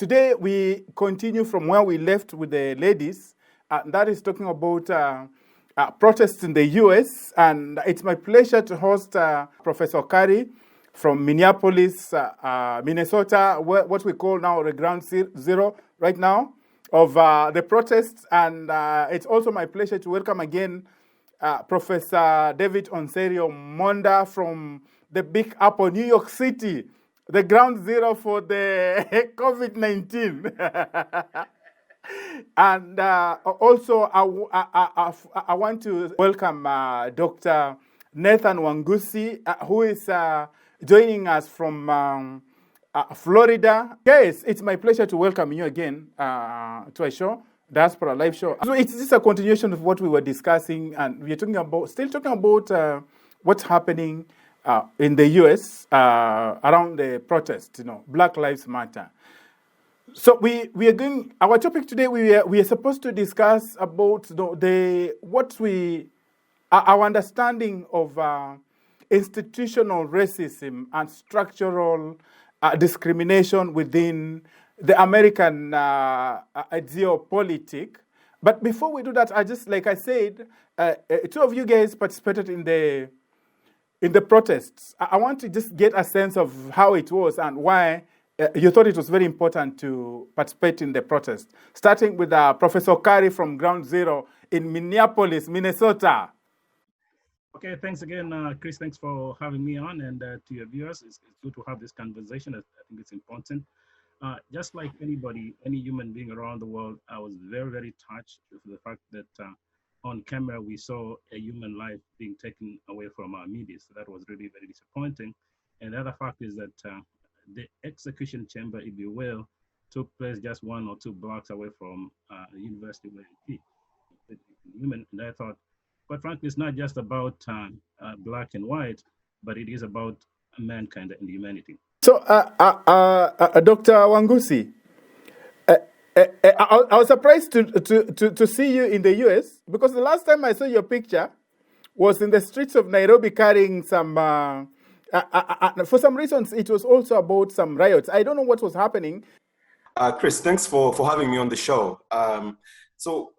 Today we continue from where we left with the ladies. That is talking about protests in the U.S. And it's my pleasure to host Professor Kerry from Minneapolis, Minnesota, what we call now the ground zero right now of the protests. And it's also my pleasure to welcome again Professor David Onserio Munda from the Big Apple, New York City, the ground zero for the COVID-19. And also, I want to welcome Dr. Nathan Wangusi, who is joining us from Florida. Yes, it's my pleasure to welcome you again to a show, Diaspora Life Show. So it's just a continuation of what we were discussing, and we're still talking about what's happening in the U.S. Around the protest, Black Lives Matter. So we are going. Our topic today, we are supposed to discuss about our understanding of institutional racism and structural discrimination within the American geopolitics. But before we do that, like I said, two of you guys participated in the protests. I want to just get a sense of how it was and why you thought it was very important to participate in the protest. Starting with Professor Kerry from Ground Zero in Minneapolis, Minnesota. Okay, thanks again, Chris. Thanks for having me on, and to your viewers, it's good to have this conversation. I think it's important. Just like anybody, any human being around the world, I was very, very touched with the fact that on camera we saw a human life being taken away from our media. So that was really very disappointing. And the other fact is that the execution chamber, if you will, took place just 1 or 2 blocks away from the university where it is. Human, and I thought, quite frankly, it's not just about black and white, but it is about mankind and humanity. So, Dr. Wangusi, I was surprised to see you in the US, because the last time I saw your picture was in the streets of Nairobi carrying some, for some reasons, it was also about some riots. I don't know what was happening. Chris, thanks for having me on the show. So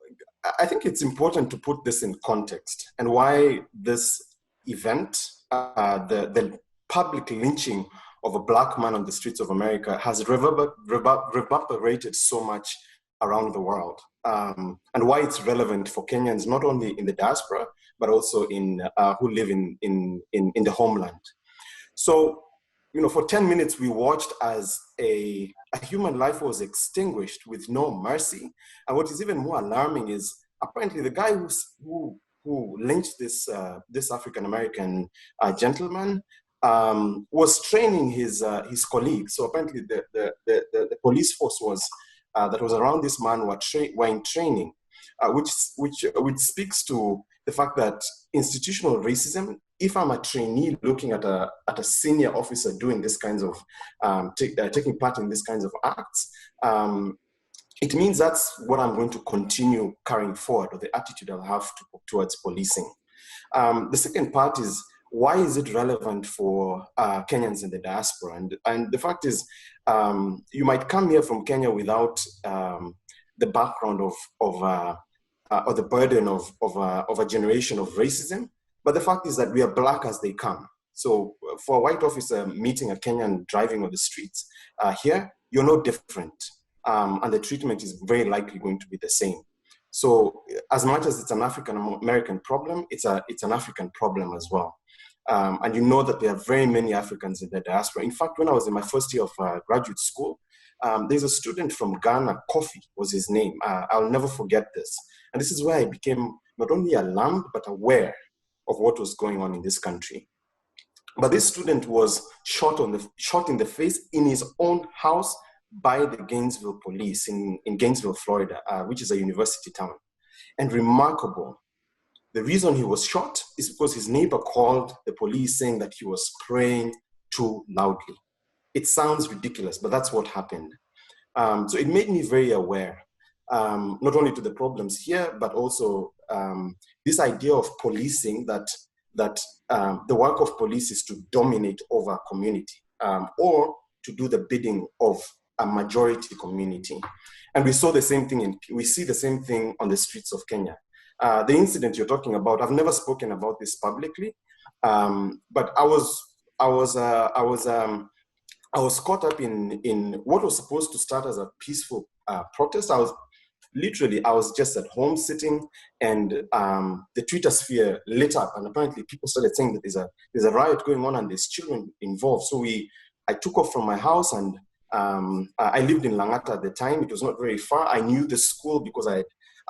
I think it's important to put this in context and why this event, the public lynching of a black man on the streets of America, has reverberated so much around the world, and why it's relevant for Kenyans, not only in the diaspora, but also in who live in the homeland. So, for 10 minutes, we watched as a human life was extinguished with no mercy. And what is even more alarming is apparently the guy who lynched this African-American gentleman was training his colleagues. So apparently the police force that was around this man were in training, which speaks to the fact that institutional racism, if I'm a trainee looking at a senior officer doing this kinds of, taking part in these kinds of acts, it means that's what I'm going to continue carrying forward, or the attitude I'll have towards policing. The second part is, why is it relevant for Kenyans in the diaspora? And the fact is, you might come here from Kenya without the background or the burden of a generation of racism. But the fact is that we are black as they come. So for a white officer meeting a Kenyan driving on the streets, here, you're no different. And the treatment is very likely going to be the same. So as much as it's an African-American problem, it's an African problem as well. And you know that there are very many Africans in the diaspora. In fact, when I was in my first year of graduate school, there's a student from Ghana, Kofi was his name. I'll never forget this. And this is where I became not only alarmed, but aware of what was going on in this country. But this student was shot in the face in his own house by the Gainesville police in Gainesville, Florida, which is a university town. And remarkable, the reason he was shot is because his neighbor called the police saying that he was praying too loudly. It sounds ridiculous, but that's what happened. So it made me very aware, not only to the problems here, but also this idea of policing, that the work of police is to dominate over a community, or to do the bidding of a majority community. And we saw the same thing, we see the same thing on the streets of Kenya. The incident you're talking about, I've never spoken about this publicly, but I was caught up in what was supposed to start as a peaceful protest. I was just at home sitting, and the Twitter sphere lit up, and apparently people started saying that there's a riot going on and there's children involved. So I took off from my house, and I lived in Langata at the time. It was not very far. I knew the school because I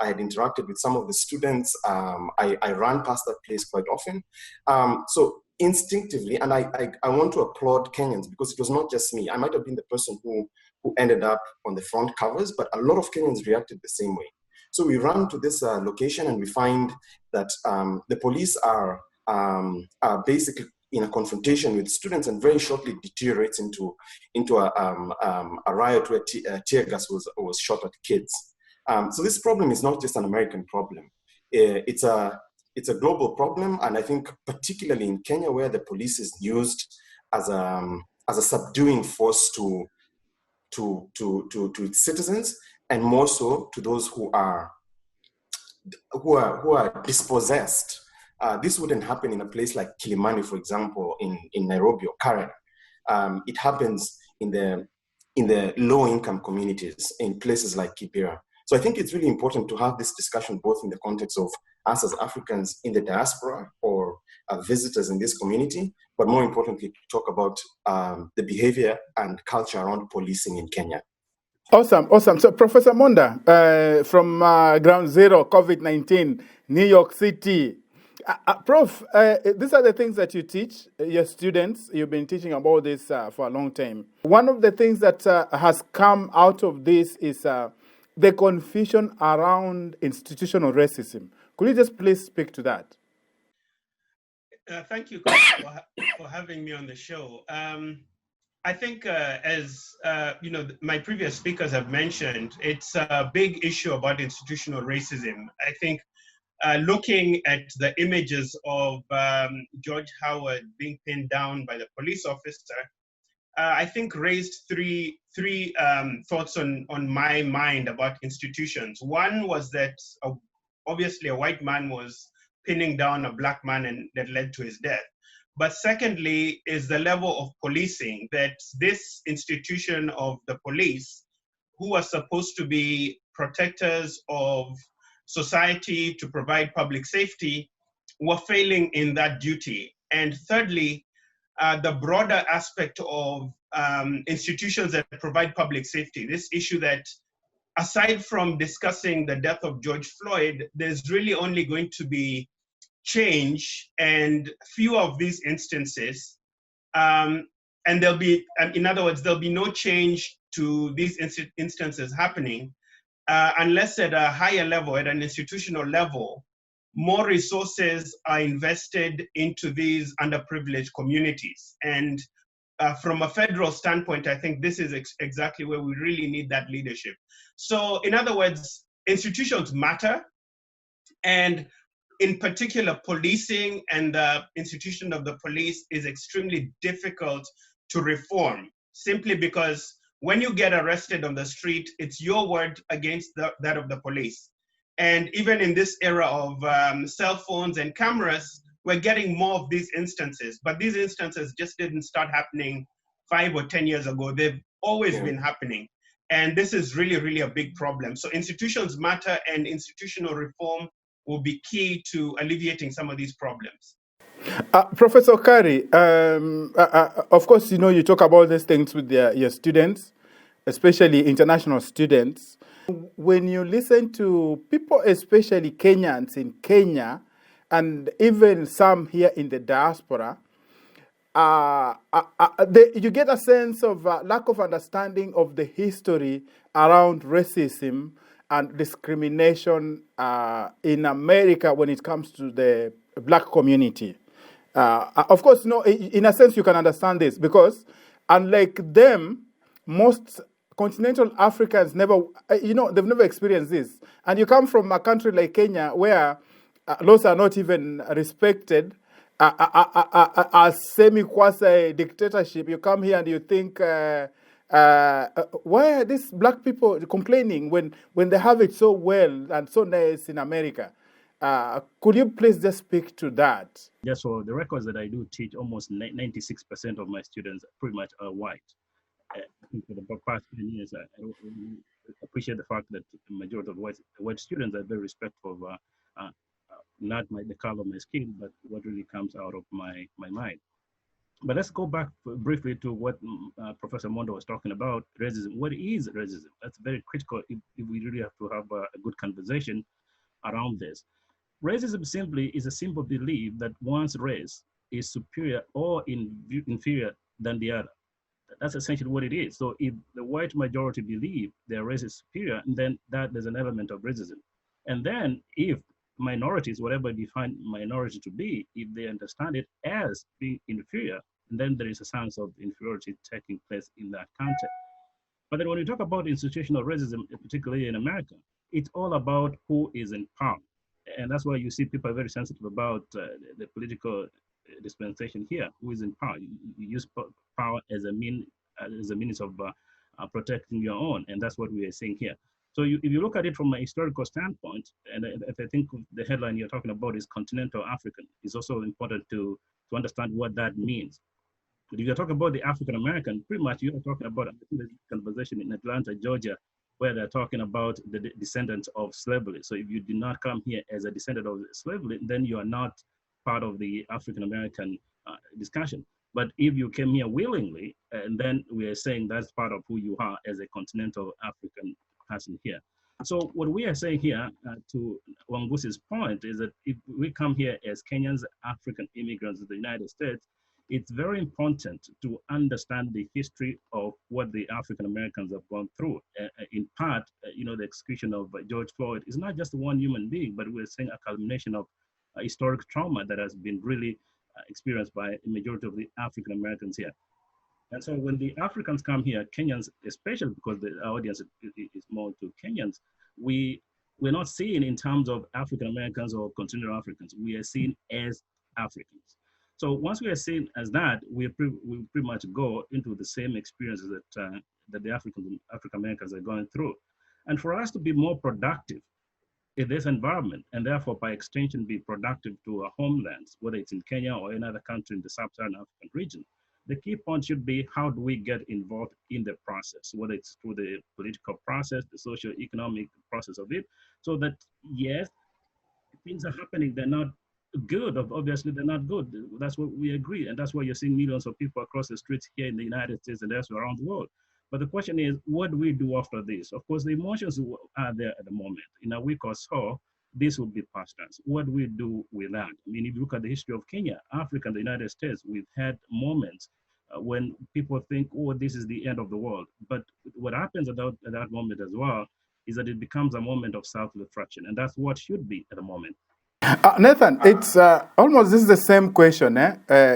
had interacted with some of the students. I ran past that place quite often. So instinctively, and I want to applaud Kenyans, because it was not just me. I might have been the person who ended up on the front covers, but a lot of Kenyans reacted the same way. So we ran to this location, and we find that the police are basically in a confrontation with students, and very shortly deteriorates into a riot where tear gas was shot at kids. So this problem is not just an American problem. It's a global problem, and I think particularly in Kenya, where the police is used as a subduing force to its citizens, and more so to those who are dispossessed. This wouldn't happen in a place like Kilimani, for example, in Nairobi or Karen. It happens in the low-income communities in places like Kibera. So I think it's really important to have this discussion both in the context of us as Africans in the diaspora or visitors in this community, but more importantly, to talk about the behavior and culture around policing in Kenya. Awesome. So Professor Munda, from Ground Zero, COVID-19, New York City. Prof, these are the things that you teach your students. You've been teaching about this for a long time. One of the things that has come out of this is the confusion around institutional racism. Could you just please speak to that? Thank you, Chris, for having me on the show. I think, as my previous speakers have mentioned, it's a big issue about institutional racism. I think looking at the images of George Howard being pinned down by the police officer, I think raised three thoughts on my mind about institutions. One was that obviously a white man was pinning down a black man, and that led to his death. But secondly is the level of policing, that this institution of the police, who are supposed to be protectors of society to provide public safety, were failing in that duty. And thirdly, the broader aspect of institutions that provide public safety, this issue that aside from discussing the death of George Floyd, there's really only going to be change and few of these instances. And there'll be, in other words, there'll be no change to these instances happening unless at a higher level, at an institutional level, more resources are invested into these underprivileged communities. And from a federal standpoint, I think this is exactly where we really need that leadership. So in other words, institutions matter, and in particular, policing and the institution of the police is extremely difficult to reform, simply because when you get arrested on the street, it's your word against that of the police. And even in this era of cell phones and cameras, we're getting more of these instances. But these instances just didn't start happening 5 or 10 years ago. They've always been happening. And this is really, really a big problem. So institutions matter, and institutional reform will be key to alleviating some of these problems. Professor Kerry, of course, you talk about these things with your students, especially international students. When you listen to people, especially Kenyans in Kenya, and even some here in the diaspora, you get a sense of lack of understanding of the history around racism and discrimination in America when it comes to the black community. Of course, in a sense, you can understand this because, unlike them, most continental Africans they've never experienced this. And you come from a country like Kenya where laws are not even respected, a semi-quasi dictatorship. You come here and you think Why are these black people complaining when they have it so well and so nice in America? Could you please just speak to that? Just for the records that I do teach, almost 96% of my students pretty much are white. I think for the past 10 years, I appreciate the fact that the majority of white students are very respectful of not the color of my skin, but what really comes out of my mind. But let's go back briefly to what Professor Munda was talking about, racism. What is racism? That's very critical if we really have to have a good conversation around this. Racism simply is a simple belief that one's race is superior or inferior than the other. That's essentially what it is. So if the white majority believe their race is superior, then there's an element of racism. And then if minorities, whatever define minority to be, if they understand it as being inferior, then there is a sense of inferiority taking place in that context. But then when we talk about institutional racism, particularly in America, it's all about who is in power. And that's why you see people are very sensitive about the political dispensation here, who is in power. You use power as a means of protecting your own, and that's what we are seeing here. So if you look at it from a historical standpoint, and if I think the headline you're talking about is continental African, it's also important to understand what that means. But if you're talking about the African American, pretty much you're talking about a conversation in Atlanta, Georgia, where they're talking about the descendants of slavery. So if you did not come here as a descendant of slavery, then you are not part of the African American discussion. But if you came here willingly, and then we are saying that's part of who you are as a continental African person here. So what we are saying here, to Wangus's point, is that if we come here as Kenyans, African immigrants in the United States, it's very important to understand the history of what the African Americans have gone through. In part, the execution of George Floyd is not just one human being, but we're seeing a culmination of historic trauma that has been really experienced by a majority of the African Americans here. And so when the Africans come here, Kenyans, especially because the audience is more to Kenyans, we're not seen in terms of African Americans or continental Africans. We are seen as Africans. So once we are seen as that, we pretty much go into the same experiences that the African Americans are going through. And for us to be more productive in this environment, and therefore by extension be productive to our homelands, whether it's in Kenya or another country in the sub-Saharan African region, the key point should be how do we get involved in the process, whether it's through the political process, the socio-economic process of it, so that yes, things are happening, they're not good, obviously they're not good. That's what we agree, and that's why you're seeing millions of people across the streets here in the United States and elsewhere around the world. But the question is, what do we do after this? Of course, the emotions are there at the moment. In a week or so, this will be past tense. What do we do with that? I mean, if you look at the history of Kenya, Africa, and the United States, we've had moments when people think, oh, this is the end of the world. But what happens at that moment as well is that it becomes a moment of self-reflection, and that's what should be at the moment. Nathan, it's almost this is the same question,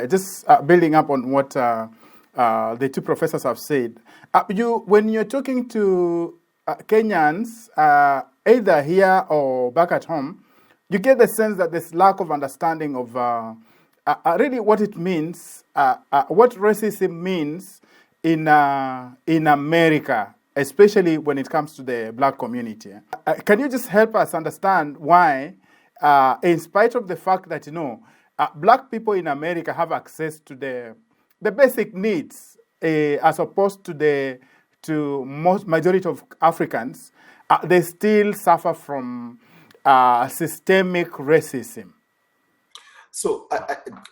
just building up on what the two professors have said. When you're talking to Kenyans, either here or back at home, you get the sense that there's lack of understanding of really what it means, what racism means in America, especially when it comes to the black community. Can you just help us understand why, in spite of the fact that black people in America have access to the basic needs, as opposed to most majority of Africans, they still suffer from systemic racism? So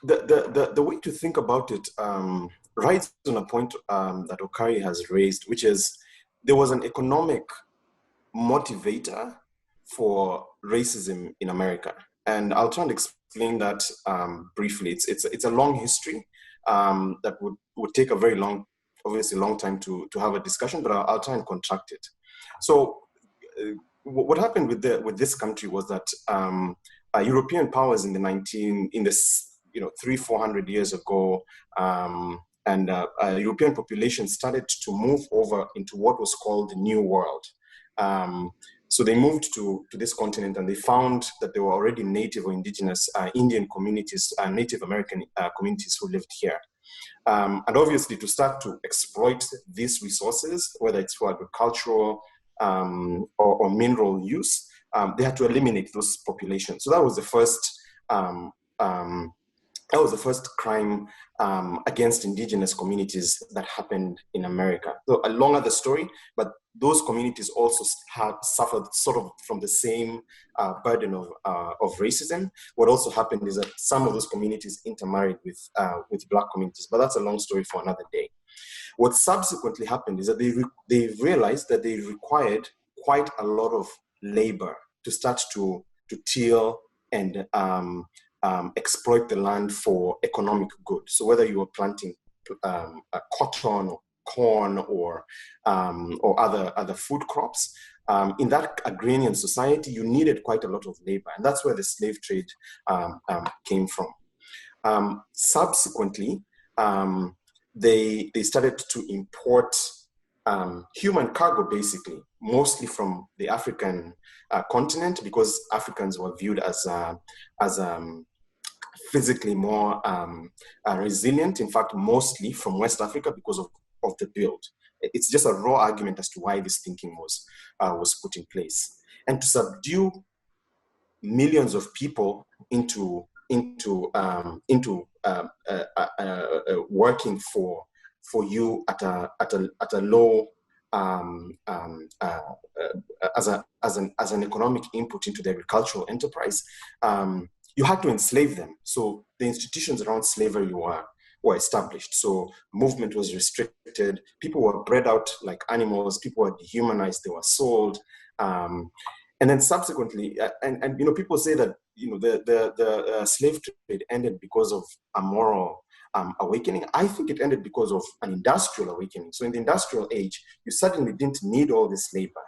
the way to think about it rides on a point that Okari has raised, which is there was an economic motivator for racism in America. And I'll try and explain that briefly. It's a long history that would take a very long time to have a discussion, but I'll try and contract it. So what happened with this country was that European powers in the 300-400 years ago, and European population started to move over into what was called the New World. So they moved to this continent, and they found that there were already native or indigenous Indian communities, Native American communities who lived here. And obviously, to start to exploit these resources, whether it's for agricultural or mineral use, they had to eliminate those populations. So that was the first crime against indigenous communities that happened in America. So a long other story, but those communities also have suffered sort of from the same burden of racism. What also happened is that some of those communities intermarried with Black communities, but that's a long story for another day. What subsequently happened is that they realized that they required quite a lot of labor to start to till and exploit the land for economic good. So whether you were planting cotton or corn or other food crops, in that agrarian society, you needed quite a lot of labor, and that's where the slave trade came from. Subsequently, they started to import human cargo, basically, mostly from the African continent, because Africans were viewed as physically more resilient. In fact, mostly from West Africa because of the build. It's just a raw argument as to why this thinking was put in place. And to subdue millions of people into working for you at a low as an economic input into the agricultural enterprise, you had to enslave them. So the institutions around slavery were established. So movement was restricted. People were bred out like animals. People were dehumanized. They were sold. And then subsequently, and people say that the slave trade ended because of a moral awakening. I think it ended because of an industrial awakening. So in the industrial age, you suddenly didn't need all this labor,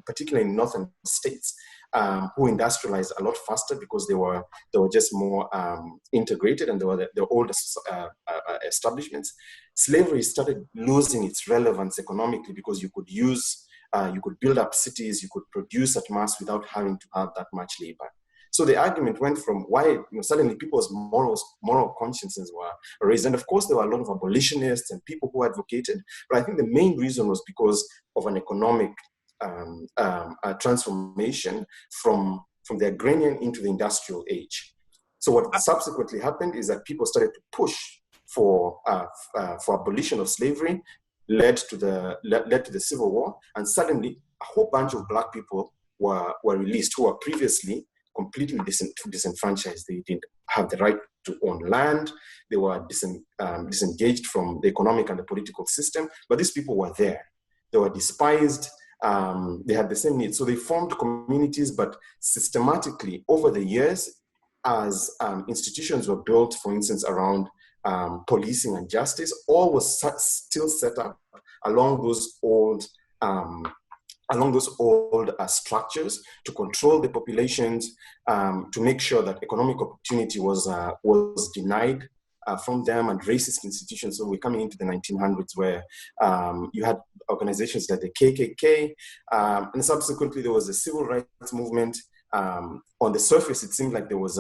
particularly in northern states, who industrialized a lot faster because they were just more integrated, and they were the oldest establishments. Slavery started losing its relevance economically because you could build up cities, you could produce at mass without having to have that much labor. So the argument went from why suddenly people's moral consciences were raised. And of course, there were a lot of abolitionists and people who advocated. But I think the main reason was because of an economic transformation from the agrarian into the industrial age. So what subsequently happened is that people started to push for abolition of slavery, led to the Civil War, and suddenly a whole bunch of Black people were released who were previously completely disenfranchised. They didn't have the right to own land. They were disengaged from the economic and the political system. But these people were there. They were despised. They had the same needs. So they formed communities, but systematically over the years, as institutions were built, for instance, around policing and justice, all was still set up along those old structures to control the populations, to make sure that economic opportunity was denied from them, and racist institutions. So we're coming into the 1900s where you had organizations like the KKK, and subsequently there was a civil rights movement. On the surface, it seemed like there was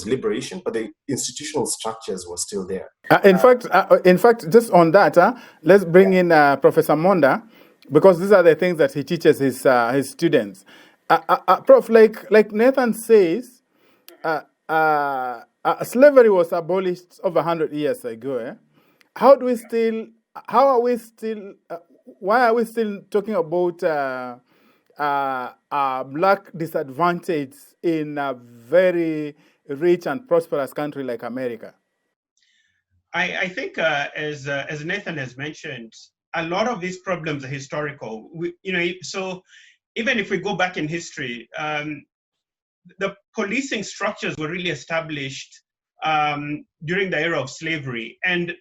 liberation, but the institutional structures were still there. In fact, just on that, let's bring in Professor Munda, because these are the things that he teaches his students. Prof, like Nathan says, slavery was abolished over 100 years ago. Why are we still talking about Black disadvantage in a very rich and prosperous country like America? I think, as Nathan has mentioned, a lot of these problems are historical. So even if we go back in history, the policing structures were really established during the era of slavery, and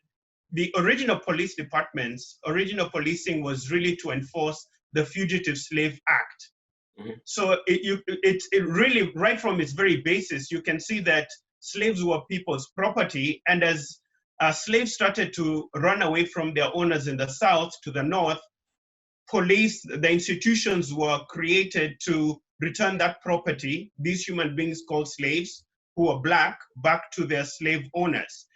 the original police departments, original policing was really to enforce the Fugitive Slave Act. Mm-hmm. So it really, right from its very basis, you can see that slaves were people's property, and as slaves started to run away from their owners in the South to the North, the institutions were created to return that property, these human beings called slaves, who were Black, back to their slave owners.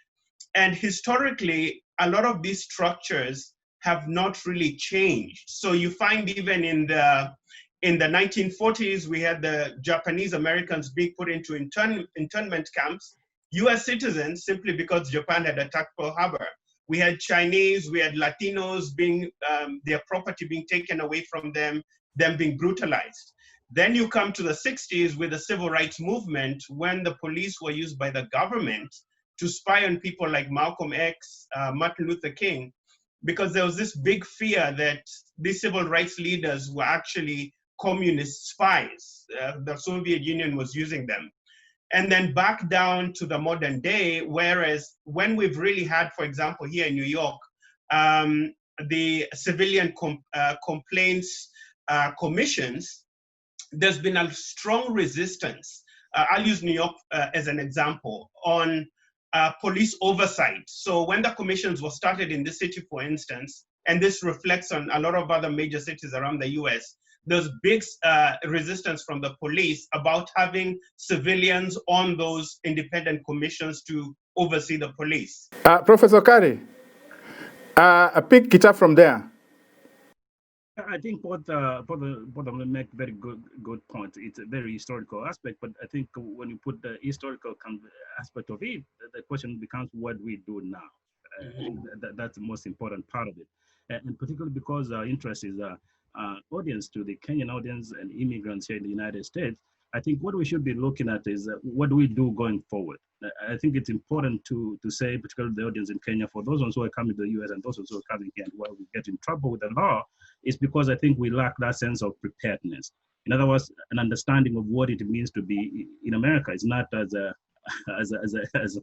And historically, a lot of these structures have not really changed. So you find even in the 1940s, we had the Japanese Americans being put into internment camps, US citizens, simply because Japan had attacked Pearl Harbor. We had Chinese, we had Latinos being, their property being taken away from them being brutalized. Then you come to the 60s with the civil rights movement, when the police were used by the government to spy on people like Malcolm X, Martin Luther King, because there was this big fear that these civil rights leaders were actually communist spies. The Soviet Union was using them. And then back down to the modern day, whereas when we've really had, for example, here in New York, the civilian complaints commissions, there's been a strong resistance. I'll use New York as an example on police oversight. So when the commissions were started in this city, for instance, and this reflects on a lot of other major cities around the US, there's big resistance from the police about having civilians on those independent commissions to oversee the police. Professor Kerry, pick it up from there. I think both of them make very good points. It's a very historical aspect, but I think when you put the historical aspect of it, the question becomes what we do now. That's the most important part of it, and particularly because our interest is audience to the Kenyan audience and immigrants here in the United States. I think what we should be looking at is what do we do going forward. I think it's important to say, particularly the audience in Kenya, for those ones who are coming to the US and those ones who are coming here and where we get in trouble with the law, is because I think we lack that sense of preparedness. In other words, an understanding of what it means to be in America is not as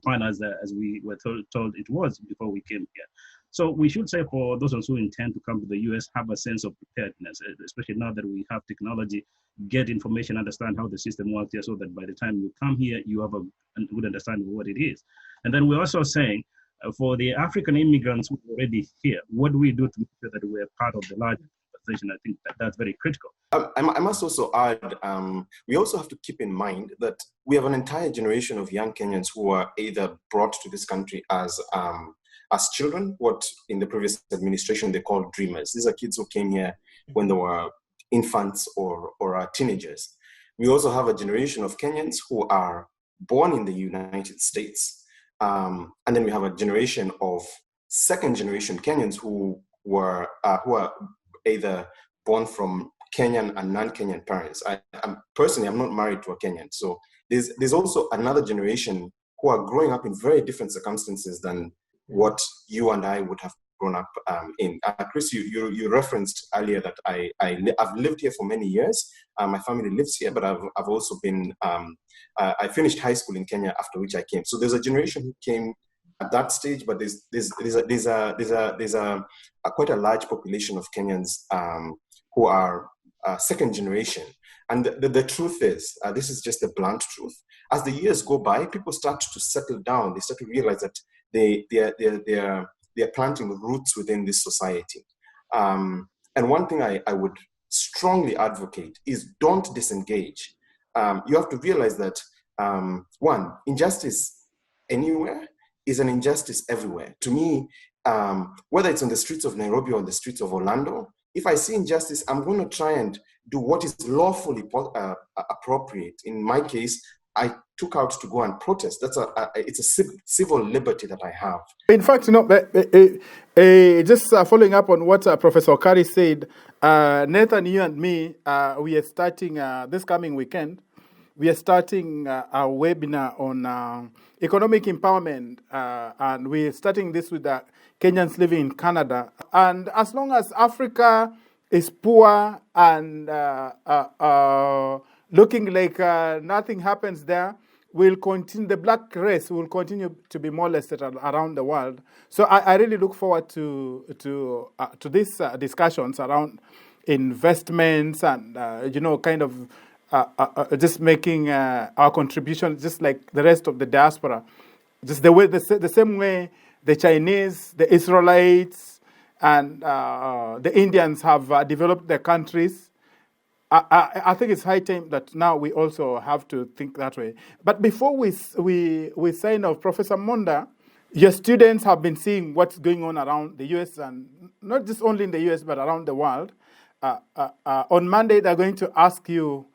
fun as we were told it was before we came here. So we should say, for those who intend to come to the US, have a sense of preparedness, especially now that we have technology, get information, understand how the system works here, so that by the time you come here, you have a good understanding of what it is. And then we're also saying, for the African immigrants who are already here, what do we do to make sure that we're part of the larger conversation? I think that's very critical. I must also add, we also have to keep in mind that we have an entire generation of young Kenyans who are either brought to this country as children, what in the previous administration they called dreamers. These are kids who came here when they were infants or teenagers. We also have a generation of Kenyans who are born in the United States. And then we have a generation of second generation Kenyans who are either born from Kenyan and non-Kenyan parents. I'm not married to a Kenyan. So there's also another generation who are growing up in very different circumstances than what you and I would have grown up in. Chris, you referenced earlier that I've lived here for many years. My family lives here, but I've also been, I finished high school in Kenya, after which I came. So there's a generation who came at that stage, but there's quite a large population of Kenyans who are second generation. And the truth is, this is just the blunt truth. As the years go by, people start to settle down. They start to realize that they're planting roots within this society. And one thing I would strongly advocate is don't disengage. You have to realize that, one, injustice anywhere is an injustice everywhere. To me, whether it's on the streets of Nairobi or on the streets of Orlando, if I see injustice, I'm going to try and do what is lawfully appropriate. In my case, I took out to go and protest. It's a civil liberty that I have. In fact, just following up on what Professor Kerry said, Nathan, you and me, we are starting this coming weekend. We are starting a webinar on economic empowerment, and we're starting this with the Kenyans living in Canada. And as long as Africa is poor and looking like nothing happens there, will continue. The black race will continue to be molested around the world. So I really look forward to these discussions around investments and kind of just making our contribution, just like the rest of the diaspora, just the same way the Chinese, the Israelites, and the Indians have developed their countries. I think it's high time that now we also have to think that way. But before we sign off, Professor Munda, your students have been seeing what's going on around the U.S. and not just only in the U.S. but around the world. On Monday, they're going to ask you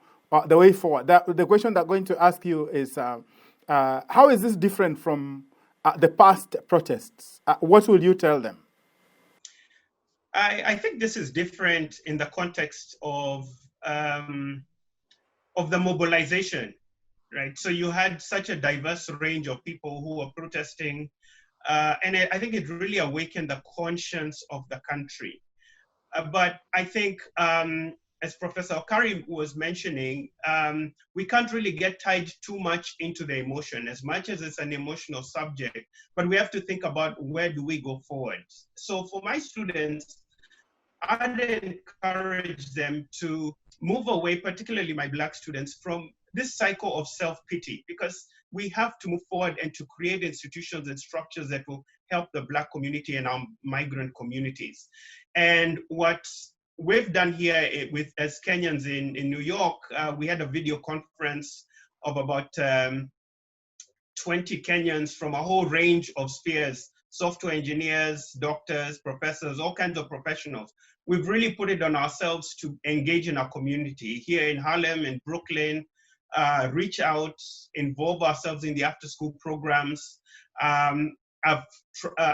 the way forward. The question they're going to ask you is, how is this different from the past protests? What will you tell them? I think this is different in the context of the mobilization, right? So you had such a diverse range of people who were protesting, and I think it really awakened the conscience of the country. But I think, as Professor Kerry was mentioning, we can't really get tied too much into the emotion, as much as it's an emotional subject, but we have to think about where do we go forward. So for my students, I'd encourage them to move away, particularly my Black students, from this cycle of self-pity, because we have to move forward and to create institutions and structures that will help the Black community and our migrant communities. And what we've done here as Kenyans in New York, we had a video conference of about 20 Kenyans from a whole range of spheres, software engineers, doctors, professors, all kinds of professionals. We've really put it on ourselves to engage in our community here in Harlem, in Brooklyn, reach out, involve ourselves in the after-school programs. I've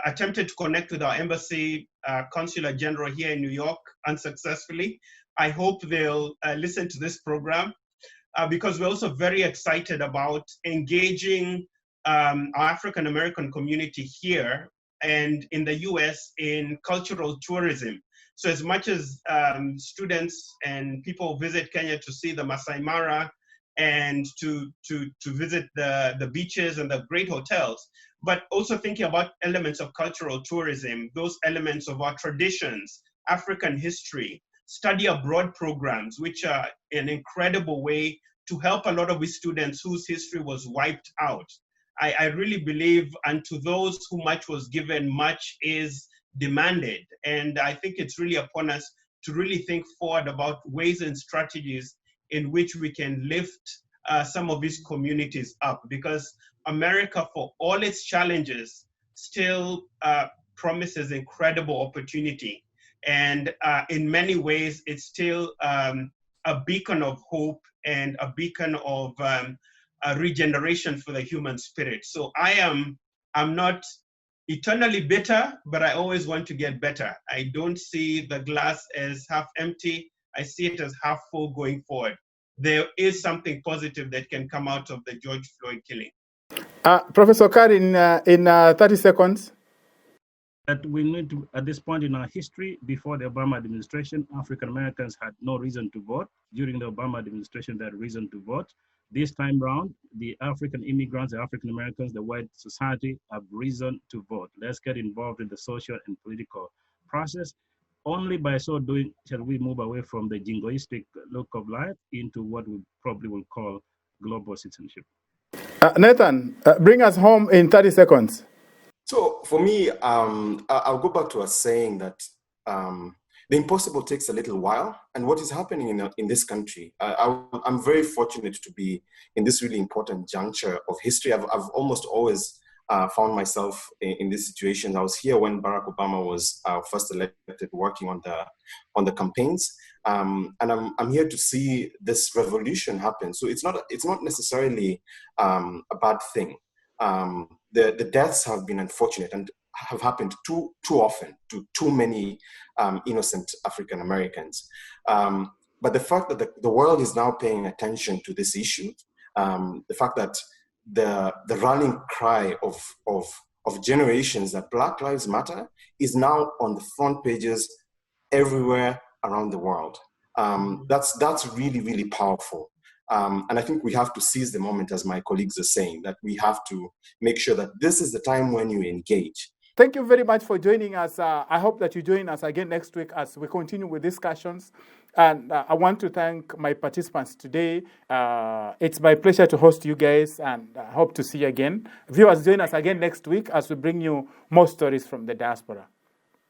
attempted to connect with our embassy consular general here in New York unsuccessfully. I hope they'll listen to this program because we're also very excited about engaging our African American community here and in the US in cultural tourism. So as much as students and people visit Kenya to see the Masai Mara and to visit the beaches and the great hotels, but also thinking about elements of cultural tourism, those elements of our traditions, African history, study abroad programs, which are an incredible way to help a lot of these students whose history was wiped out. I really believe unto those who much was given, much is demanded. And I think it's really upon us to really think forward about ways and strategies in which we can lift some of these communities up, because America, for all its challenges, still promises incredible opportunity. And in many ways, it's still a beacon of hope and a beacon of regeneration for the human spirit. So I'm not eternally bitter, but I always want to get better. I don't see the glass as half empty. I see it as half full going forward. There is something positive that can come out of the George Floyd killing. Professor Kerry, in 30 seconds. That we need to, at this point in our history, before the Obama administration, African Americans had no reason to vote. During the Obama administration, they had reason to vote. This time round, the African immigrants, the African Americans, the white society have reason to vote. Let's get involved in the social and political process. Only by so doing shall we move away from the jingoistic look of life into what we probably will call global citizenship. Nathan, bring us home in 30 seconds. So for me, I'll go back to us saying that the impossible takes a little while. And what is happening in this country, I'm very fortunate to be in this really important juncture of history. I've almost always found myself in this situation. I was here when Barack Obama was first elected, working on the campaigns, and I'm here to see this revolution happen. So it's not necessarily a bad thing. The deaths have been unfortunate and have happened too often to too many innocent African Americans. But the fact that the world is now paying attention to this issue, the fact that the rallying cry of generations that Black Lives Matter is now on the front pages everywhere around the world. That's really, really powerful. And I think we have to seize the moment, as my colleagues are saying, that we have to make sure that this is the time when you engage. Thank you very much for joining us. I hope that you join us again next week as we continue with discussions. And I want to thank my participants today. It's my pleasure to host you guys, and I hope to see you again. Viewers, join us again next week as we bring you more stories from the diaspora.